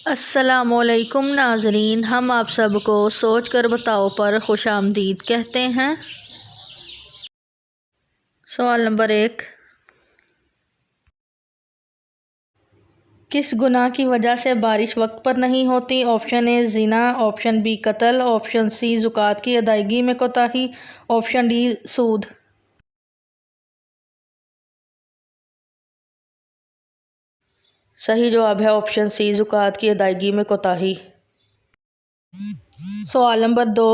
अस्सलामुअलैकुम नाज़रीन, हम आप सबको सोच कर बताओ पर खुशामदीद कहते हैं। सवाल नंबर 1, किस गुनाह की वजह से बारिश वक्त पर नहीं होती? ऑप्शन ए ज़िना, ऑप्शन बी कत्ल, ऑप्शन सी ज़कात की अदायगी में कोताही, ऑप्शन डी सूद। सही जवाब है ऑप्शन सी ज़कात की अदायगी में कोताही। सवाल नंबर 2,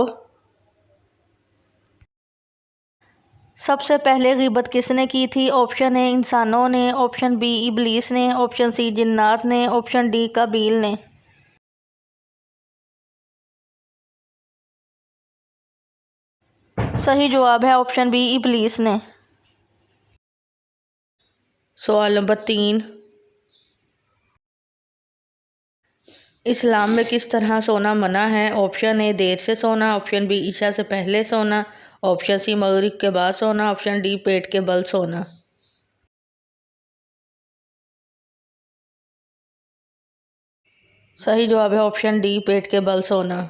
सबसे पहले ग़ीबत किसने की थी? ऑप्शन ए इंसानों ने, ऑप्शन बी इब्लीस ने, ऑप्शन सी जिन्नात ने, ऑप्शन डी काबील ने। सही जवाब है ऑप्शन बी इब्लीस ने। सवाल नंबर 3, इस्लाम में किस तरह सोना मना है? ऑप्शन ए देर से सोना, ऑप्शन बी ईशा से पहले सोना, ऑप्शन सी मगरिब के बाद सोना, ऑप्शन डी पेट के बल सोना। सही जवाब है ऑप्शन डी पेट के बल सोना।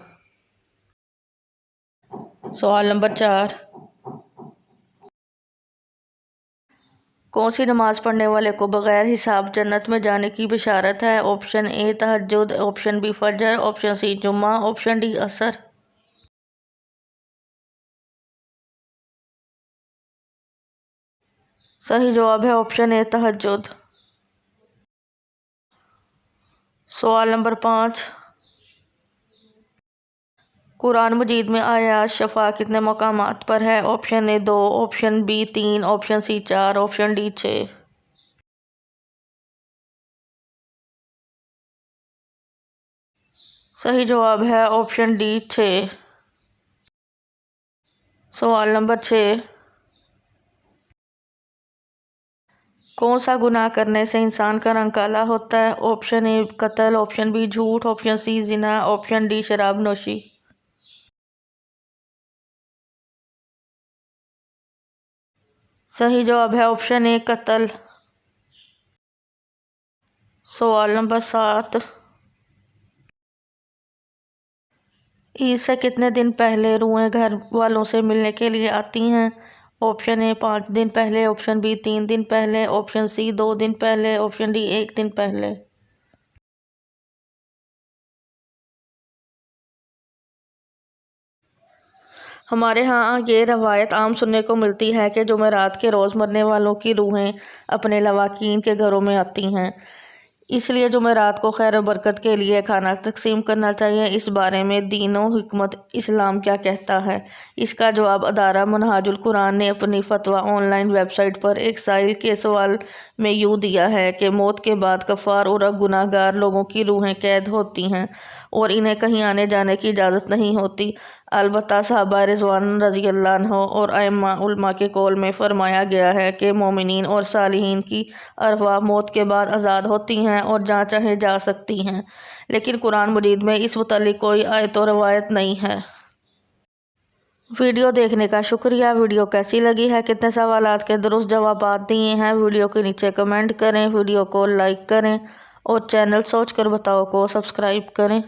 सवाल नंबर 4, कौन सी नमाज पढ़ने वाले को बग़ैर हिसाब जन्नत में जाने की बिशारत है? ऑप्शन ए तहज्जुद, ऑप्शन बी फजर, ऑप्शन सी जुम्मा, ऑप्शन डी असर। सही जवाब है ऑप्शन ए तहज्जुद। सवाल नंबर 5, कुरान मजीद में आयात शफा कितने मकामात पर है? Option A 2, option B 3, option C 4, option D 6। सही जवाब है ऑप्शन डी 6। सवाल नंबर 6, कौन सा गुनाह करने से इंसान का रंग काला होता है? ऑप्शन ए कत्ल, ऑप्शन बी झूठ, ऑप्शन सी जिना, ऑप्शन डी शराब नोशी। सही जवाब है ऑप्शन ए कत्ल। सवाल नंबर 7, ईद से कितने दिन पहले रूहें घर वालों से मिलने के लिए आती हैं? ऑप्शन ए 5 दिन पहले, ऑप्शन बी 3 दिन पहले, ऑप्शन सी 2 दिन पहले, ऑप्शन डी 1 दिन पहले। हमारे यहाँ ये रवायत आम सुनने को मिलती है कि जुमेरात के रोज़ मरने वालों की रूहें अपने लवाकीन के घरों में आती हैं, इसलिए जुमेरात को खैर बरकत के लिए खाना तकसीम करना चाहिए। इस बारे में दीन व हिकमत इस्लाम क्या कहता है? इसका जवाब अदारा मनहाजुल कुरान ने अपनी फतवा ऑनलाइन वेबसाइट पर एक साइल के सवाल में यूँ दिया है कि मौत के बाद कफ़ार और गुनाहगार लोगों की रूहें कैद होती हैं और इन्हें कहीं आने जाने की इजाज़त नहीं होती। अलबत्ता सहाबा रिज़वान रज़ी अल्लाह अन्हु और अइम्मा उलमा के कौल में फ़रमाया गया है कि मोमिनीन और सालिहीन की अरवाह मौत के बाद आज़ाद होती हैं और जहाँ चाहे जा सकती हैं, लेकिन कुरान मजीद में इस मुतालिक कोई आयत और रवायत नहीं है। वीडियो देखने का शुक्रिया। वीडियो कैसी लगी है, कितने सवालात के दुरुस्त जवाब दिए हैं, वीडियो के नीचे कमेंट करें, वीडियो को लाइक करें और चैनल सोच कर बताओ को सब्सक्राइब करें।